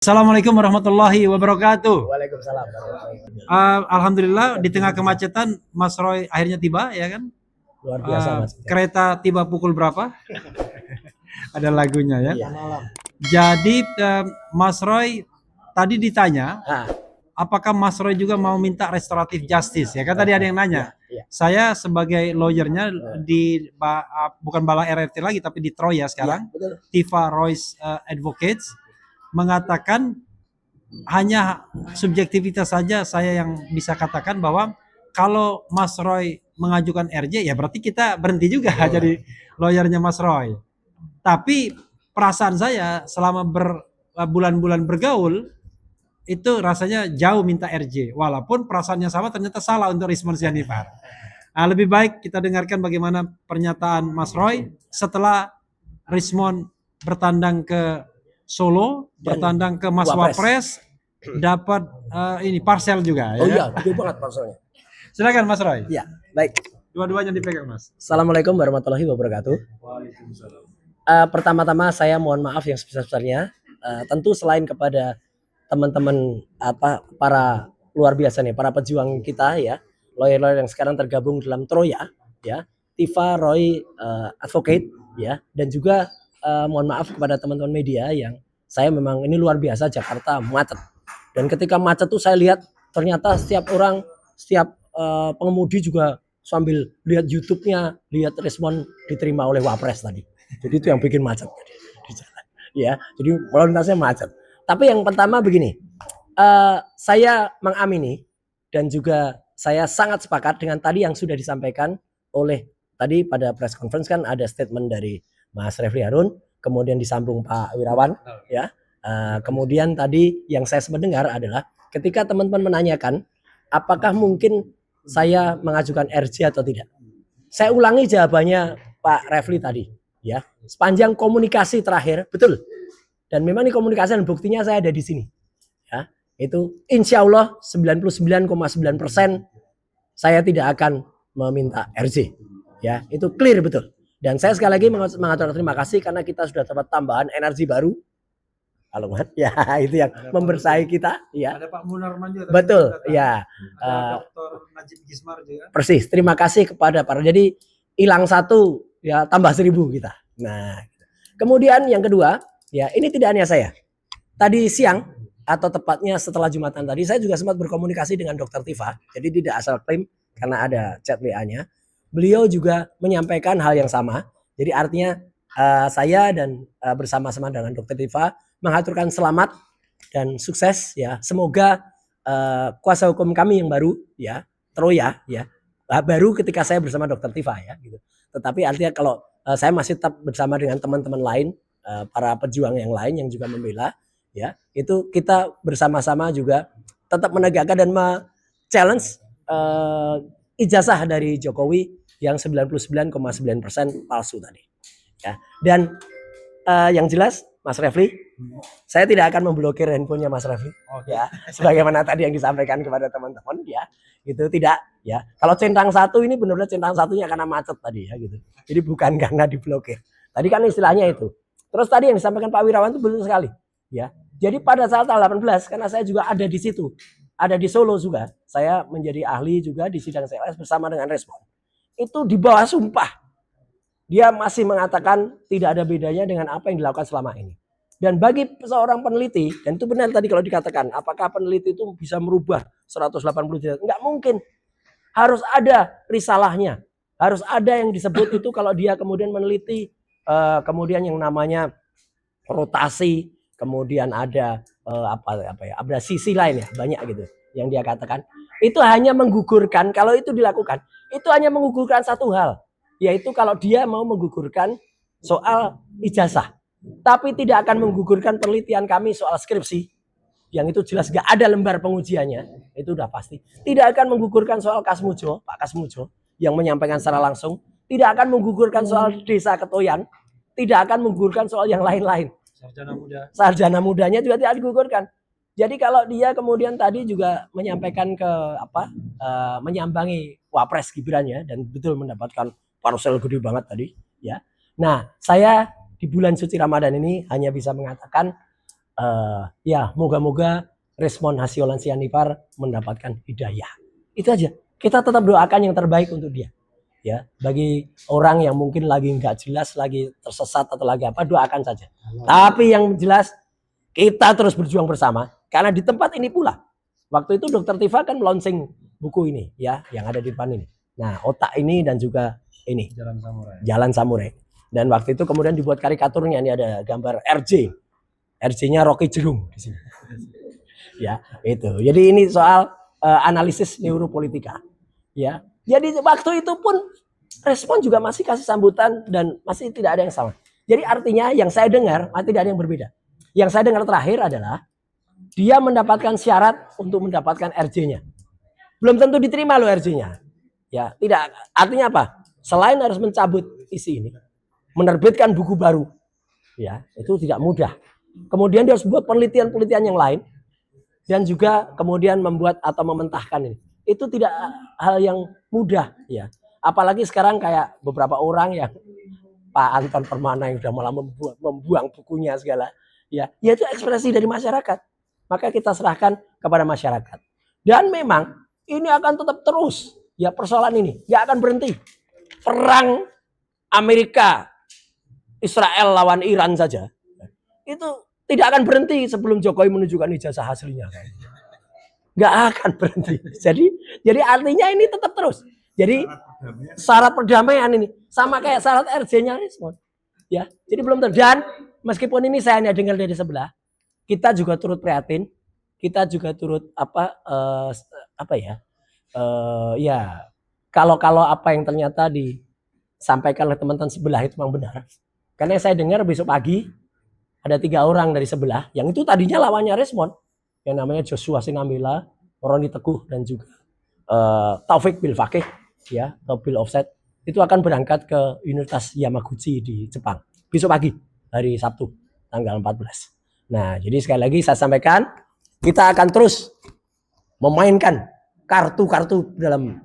Assalamualaikum warahmatullahi wabarakatuh. Waalaikumsalam. Alhamdulillah di tengah kemacetan Mas Roy akhirnya tiba ya kan. Luar biasa Mas. Kereta tiba pukul berapa? Ada lagunya ya. Iya. Jadi Mas Roy tadi ditanya Ah, apakah Mas Roy juga mau minta restoratif justice ya kan tadi ada yang nanya. iya. Saya sebagai lawyernya di bukan Bala RRT lagi tapi di Troya sekarang. Iya, betul. Tifa Royce Advocates mengatakan hanya subjektivitas saja saya yang bisa katakan bahwa kalau Mas Roy mengajukan RJ ya berarti kita berhenti juga jadi lawyernya Mas Roy. Tapi perasaan saya selama berbulan-bulan bergaul itu rasanya jauh minta RJ walaupun perasaannya sama ternyata salah untuk Rismon Sianipar. Lebih baik kita dengarkan bagaimana pernyataan Mas Roy setelah Rismon bertandang ke Solo, bertandang ke Mas Wapres, dapat ini parcel juga ya. Oh iya, betul banget parselnya. Silakan Mas Roy. Iya, baik. Dua-duanya dipegang Mas. Assalamualaikum warahmatullahi wabarakatuh. Waalaikumsalam. Pertama-tama saya mohon maaf yang sebesar-besarnya. Tentu selain kepada teman-teman para luar biasa nih, para pejuang kita ya, lawyer-lawyer yang sekarang tergabung dalam Troya ya, Tifa Roy Advocate ya, dan juga mohon maaf kepada teman-teman media yang saya memang ini luar biasa Jakarta macet. Dan ketika macet tuh saya lihat ternyata setiap orang, setiap pengemudi juga sambil lihat YouTube-nya, lihat respon diterima oleh Wapres tadi. Jadi itu yang bikin macet di jalan. Ya, jadi lalu lintasnya macet. Tapi yang pertama begini, saya mengamini dan juga saya sangat sepakat dengan tadi yang sudah disampaikan oleh tadi pada press conference kan ada statement dari Mas Refli Harun, kemudian disambung Pak Wirawan, ya. Kemudian tadi yang saya sempat dengar adalah ketika teman-teman menanyakan apakah mungkin saya mengajukan RJ atau tidak. Saya ulangi jawabannya Pak Refli tadi, ya. Sepanjang komunikasi terakhir, betul. Dan memang ini komunikasi dan buktinya saya ada di sini, ya. Itu insya Allah 99,9% saya tidak akan meminta RJ, ya. Itu clear betul. Dan saya sekali lagi mengatur terima kasih karena kita sudah dapat tambahan energi baru. Halo Mas, ya itu yang membersahi kita, ya. Ada Pak Munarman juga. Betul, ya. Ada Dr. Najib Gismar juga. Persis, terima kasih kepada para. Jadi hilang satu, ya tambah 1000 kita. Nah, kemudian yang kedua, ya ini tidak hanya saya. Tadi siang atau tepatnya setelah Jumatan tadi, saya juga sempat berkomunikasi dengan Dr. Tifa. Jadi tidak asal klaim karena ada chat WA-nya. Beliau juga menyampaikan hal yang sama. Jadi artinya saya dan bersama-sama dengan Dr. Tifa mengaturkan selamat dan sukses ya. Semoga kuasa hukum kami yang baru ya, Troya ya, baru ketika saya bersama Dr. Tifa ya gitu. Tetapi artinya kalau saya masih tetap bersama dengan teman-teman lain, para pejuang yang lain yang juga membela ya, itu kita bersama-sama juga tetap menegakkan dan challenge ijazah dari Jokowi yang 99,9% palsu tadi. Ya. Dan yang jelas Mas Refli, saya tidak akan memblokir handphonenya Mas Refli. Ya, sebagaimana tadi yang disampaikan kepada teman-teman ya. Itu tidak ya. Kalau centang satu ini benar-benar centang satunya karena macet tadi ya gitu. Jadi bukan karena diblokir. Tadi kan istilahnya itu. Terus tadi yang disampaikan Pak Wirawan itu betul sekali ya. Jadi pada saat tanggal 18 karena saya juga ada di situ. Ada di Solo juga. Saya menjadi ahli juga di sidang CLS bersama dengan Respon. Itu di bawah sumpah. Dia masih mengatakan tidak ada bedanya dengan apa yang dilakukan selama ini. Dan bagi seorang peneliti, dan itu benar tadi kalau dikatakan, apakah peneliti itu bisa merubah 180 derajat? Enggak mungkin. Harus ada risalahnya. Harus ada yang disebut itu kalau dia kemudian meneliti, kemudian yang namanya rotasi, kemudian ada ada sisi lain ya, banyak gitu yang dia katakan. Itu hanya menggugurkan, kalau itu dilakukan, itu hanya menggugurkan satu hal, yaitu kalau dia mau menggugurkan soal ijazah, tapi tidak akan menggugurkan penelitian kami soal skripsi, yang itu jelas gak ada lembar pengujiannya, itu udah pasti. Tidak akan menggugurkan soal Kasmujo, Pak Kasmujo, yang menyampaikan secara langsung, tidak akan menggugurkan soal desa Ketoyan, tidak akan menggugurkan soal yang lain-lain. Sarjana mudanya juga tidak digugurkan. Jadi kalau dia kemudian tadi juga menyampaikan ke menyambangi Wapres Gibran ya, dan betul mendapatkan parcel gede banget tadi ya. Nah, saya di bulan suci Ramadan ini hanya bisa mengatakan Ya moga-moga respon Hasyolan Sianipar mendapatkan hidayah. Itu aja. Kita tetap doakan yang terbaik untuk dia. Ya, bagi orang yang mungkin lagi nggak jelas, lagi tersesat atau lagi apa, doakan saja. Tapi yang jelas kita terus berjuang bersama. Karena di tempat ini pula, waktu itu Dokter Tifa kan launching buku ini, ya, yang ada di depan ini. Nah, otak ini dan juga ini Jalan Samurai. Dan waktu itu kemudian dibuat karikaturnya, ini ada gambar RJ. RJ-nya Rocky Gerung di sini. Ya, itu. Jadi ini soal analisis neuropolitika. Ya. Jadi waktu itu pun respon juga masih kasih sambutan dan masih tidak ada yang sama. Jadi artinya yang saya dengar tidak ada yang berbeda. Yang saya dengar terakhir adalah dia mendapatkan syarat untuk mendapatkan RJ-nya. Belum tentu diterima loh RJ-nya. Ya, tidak. Artinya apa? Selain harus mencabut isi ini, menerbitkan buku baru. Ya, itu tidak mudah. Kemudian dia harus buat penelitian-penelitian yang lain dan juga kemudian membuat atau mementahkan ini. Itu tidak hal yang mudah, ya. Apalagi sekarang kayak beberapa orang yang Pak Anton Permana yang sudah malah membuang bukunya segala, ya itu ekspresi dari masyarakat. Maka kita serahkan kepada masyarakat. Dan memang ini akan tetap terus, ya, persoalan ini nggak akan berhenti. Perang Amerika Israel lawan Iran saja itu tidak akan berhenti sebelum Jokowi menunjukkan ijazah aslinya. Nggak akan berhenti. Jadi artinya ini tetap terus. Jadi syarat perdamaian ini sama kayak syarat RJ-nya respon. Ya, jadi belum dan meskipun ini saya hanya dengar dari sebelah, kita juga turut prihatin, kita juga turut ya kalau apa yang ternyata disampaikan oleh teman-teman sebelah itu memang benar. Karena saya dengar besok pagi ada 3 orang dari sebelah yang itu tadinya lawannya respon, yang namanya Joshua Sinambela, Roni Teguh dan juga Taufik Bilfakih, ya, atau Bill Offset, itu akan berangkat ke Universitas Yamaguchi di Jepang besok pagi, hari Sabtu tanggal 14. Nah, jadi sekali lagi saya sampaikan, kita akan terus memainkan kartu-kartu dalam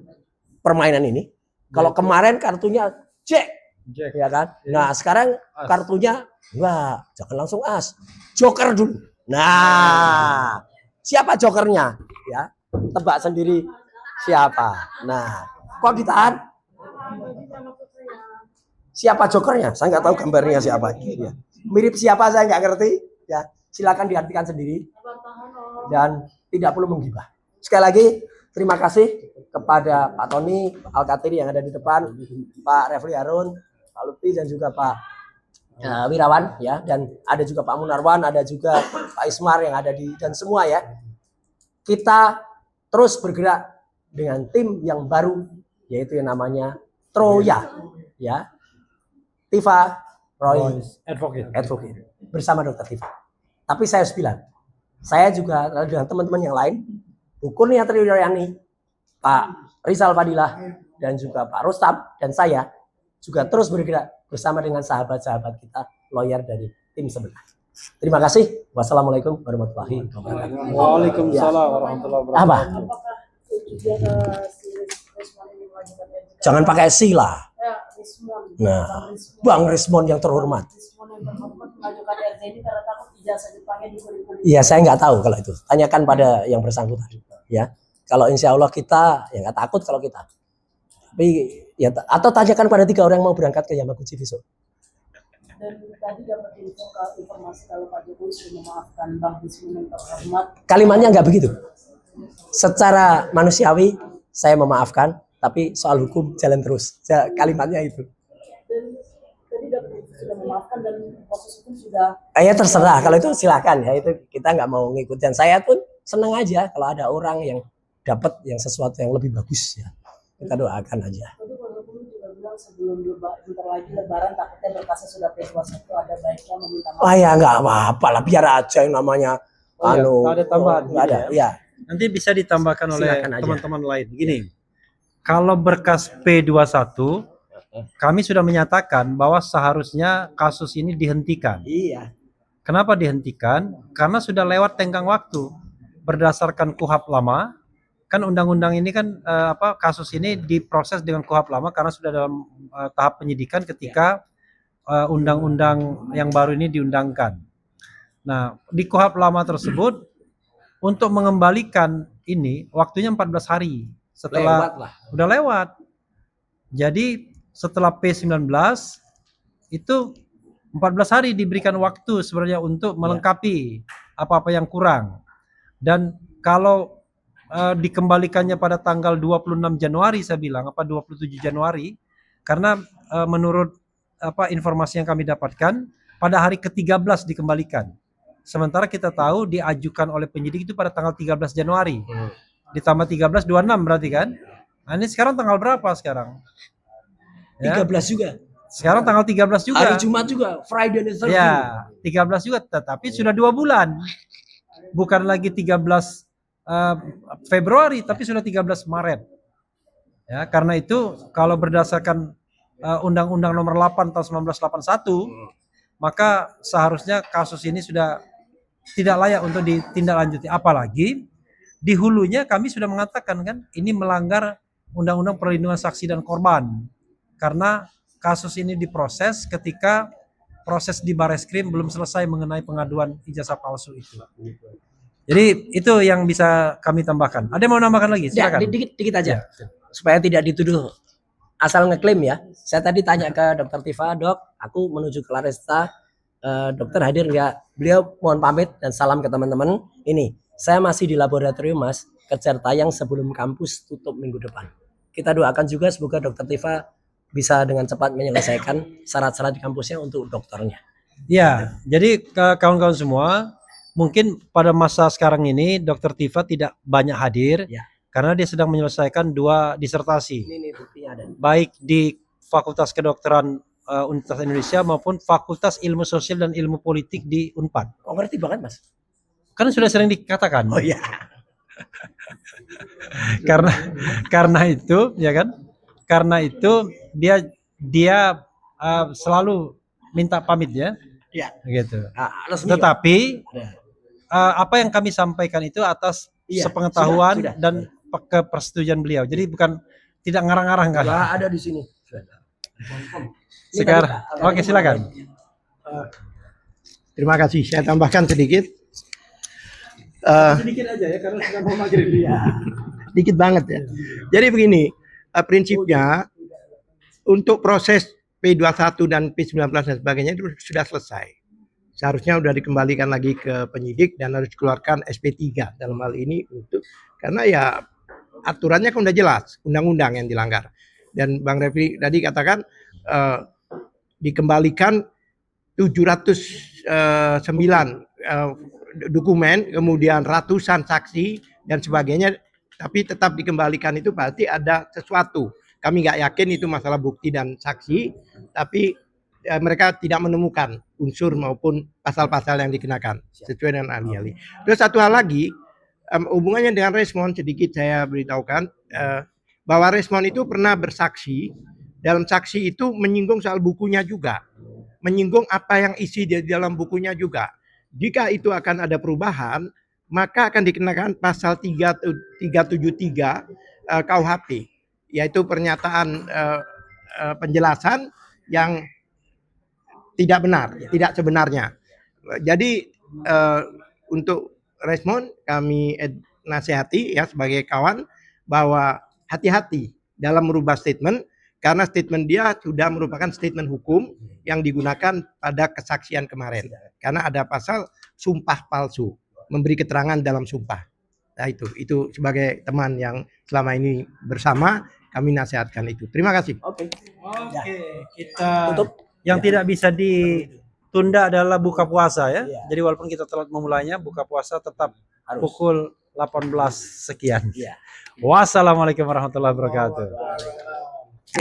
permainan ini. Kalau kemarin kartunya Jack, ya kan? Nah, sekarang kartunya enggak, jangan langsung as. Joker dulu. Nah, siapa jokernya? Ya, tebak sendiri siapa. Nah, kok ditahan? Siapa jokernya? Saya nggak tahu gambarnya siapa. Ya. Mirip siapa saya nggak ngerti. Ya, silakan diartikan sendiri dan tidak perlu menggibah. Sekali lagi terima kasih kepada Pak Tony Alkatiri yang ada di depan, Pak Refli Harun, Pak Lutfi dan juga Pak Wirawan, ya, dan ada juga Pak Munarwan, ada juga Pak Ismar yang ada di dan semua, ya. Kita terus bergerak dengan tim yang baru, yaitu yang namanya Troya, ya, Tifa Royce Advocate bersama Dr. Tifa. Tapi saya harus bilang, saya juga dengan teman-teman yang lain, Bu Kurnia Triyoyani, Pak Rizal Fadilah, dan juga Pak Rustam dan saya juga terus bergerak bersama dengan sahabat-sahabat kita lawyer dari tim sebelah. Terima kasih. Wassalamualaikum warahmatullahi wabarakatuh. Waalaikumsalam warahmatullahi wabarakatuh. Apa? Jangan pakai sila. Nah, Bang Rismon yang terhormat. Iya, saya nggak tahu kalau itu. Tanyakan pada yang bersangkutan. Ya, kalau insya Allah kita ya nggak takut kalau kita. Tapi ya atau tanyakan pada 3 orang yang mau berangkat ke Yamaguchi besok. Dan tadi dapat informasi kalau Pak Jokowi sudah memaafkan Bang Rismon yang terhormat. Kalimatnya nggak begitu. Secara manusiawi saya memaafkan, tapi soal hukum jalan terus. Kalimatnya itu. Dan tadi dapat sudah memaafkan dan proses hukum sudah. Ya terserah, kalau itu silakan, ya, itu kita nggak mau ngikut. Dan saya pun senang aja kalau ada orang yang dapat yang sesuatu yang lebih bagus, ya. Kita doakan aja. Tadi Pak Jokowi juga bilang sebelum bentar lagi Lebaran takutnya berkasnya sudah P21 ada baiknya meminta maaf. Ya nggak apa-apa lah, biar aja yang namanya. Ada tambahan. Ada, ya. Nanti bisa ditambahkan oleh Silakan aja. teman-teman lain. Gini, kalau berkas P21, kami sudah menyatakan bahwa seharusnya kasus ini dihentikan. Iya. Kenapa dihentikan? Karena sudah lewat tenggang waktu. Berdasarkan KUHP lama, kan undang-undang ini kan kasus ini diproses dengan KUHP lama karena sudah dalam tahap penyidikan ketika undang-undang yang baru ini diundangkan. Nah, di KUHP lama tersebut untuk mengembalikan ini waktunya 14 hari setelah Lewat lah. udah lewat. Jadi setelah P19 itu 14 hari diberikan waktu sebenarnya untuk melengkapi apa-apa yang kurang. Dan kalau dikembalikannya pada tanggal 26 Januari saya bilang apa 27 Januari karena menurut apa informasi yang kami dapatkan pada hari ke-13 dikembalikan. Sementara kita tahu diajukan oleh penyidik itu pada tanggal 13 Januari. Ditambah 13 26 berarti kan? Nah, ini sekarang tanggal berapa sekarang? Ya. 13 juga. Sekarang tanggal 13 juga. Hari Jumat juga, Friday the 13th. Ya, 13 juga, tetapi sudah 2 bulan. Bukan lagi 13 Februari, tapi sudah 13 Maret. Ya, karena itu kalau berdasarkan Undang-Undang Nomor 8 tahun 1981, maka seharusnya kasus ini sudah tidak layak untuk ditindaklanjuti. Apalagi di hulunya kami sudah mengatakan kan, ini melanggar Undang-Undang Perlindungan Saksi dan Korban. Karena kasus ini diproses ketika proses di Bareskrim belum selesai mengenai pengaduan ijazah palsu itu. Jadi itu yang bisa kami tambahkan. Ada yang mau nambahkan lagi? Ya, Silakan. dikit aja. Supaya tidak dituduh asal ngeklaim ya. Saya tadi tanya ke Dokter Tifa, Dok, aku menuju ke Laresta, dokter hadir nggak? Beliau mohon pamit dan salam ke teman-teman. Ini, saya masih di laboratorium Mas, kejar tayang sebelum kampus tutup minggu depan. Kita doakan juga semoga Dokter Tifa bisa dengan cepat menyelesaikan syarat-syarat di kampusnya untuk dokternya. Ya, jadi ke kawan-kawan semua, mungkin pada masa sekarang ini Dokter Tifa tidak banyak hadir Ya. karena dia sedang menyelesaikan 2 disertasi, Ini buktinya ada. baik di Fakultas Kedokteran Universitas Indonesia maupun Fakultas Ilmu Sosial dan Ilmu Politik di Unpad. Oh, ngerti banget Mas. Kan sudah sering dikatakan. Oh iya. karena itu, ya kan? Karena itu dia selalu minta pamit ya. Iya. Gitu. Resmi. Tetapi Ya. apa yang kami sampaikan itu atas Iya, sepengetahuan sudah. dan kepersetujuan beliau. Jadi bukan tidak ngarang-ngarang kan. Ya, ada di sini. Sekarang, oke silakan. Terima kasih. Saya tambahkan sedikit. Sedikit aja ya karena sudah mau maghrib dia. Sedikit banget ya. Jadi begini, prinsipnya untuk proses P21 dan P19 dan sebagainya itu sudah selesai. Seharusnya sudah dikembalikan lagi ke penyidik dan harus dikeluarkan SP3 dalam hal ini untuk karena ya aturannya kan udah jelas, undang-undang yang dilanggar. Dan Bang Refli tadi katakan dikembalikan 709 dokumen, kemudian ratusan saksi dan sebagainya, tapi tetap dikembalikan itu pasti ada sesuatu. Kami nggak yakin itu masalah bukti dan saksi, tapi mereka tidak menemukan unsur maupun pasal-pasal yang dikenakan sesuai dengan ahli-ahli. Terus satu hal lagi, hubungannya dengan Resmond sedikit saya beritahukan bahwa Resmond itu pernah bersaksi. Dalam saksi itu menyinggung soal bukunya juga, menyinggung apa yang isi di dalam bukunya juga. Jika itu akan ada perubahan, maka akan dikenakan pasal 373 KUHP, yaitu pernyataan penjelasan yang tidak benar, tidak sebenarnya. Jadi untuk Resmond kami nasihati ya sebagai kawan bahwa hati-hati dalam merubah statement karena statement dia sudah merupakan statement hukum yang digunakan pada kesaksian kemarin. Karena ada pasal sumpah palsu, memberi keterangan dalam sumpah. Nah itu sebagai teman yang selama ini bersama kami nasihatkan itu. Terima kasih. Oke. Kita Tutup. yang tidak bisa ditunda adalah buka puasa ya. Iya. Jadi walaupun kita telat memulainya, buka puasa tetap Harus. pukul 18 sekian. Iya. Wassalamualaikum warahmatullahi wabarakatuh.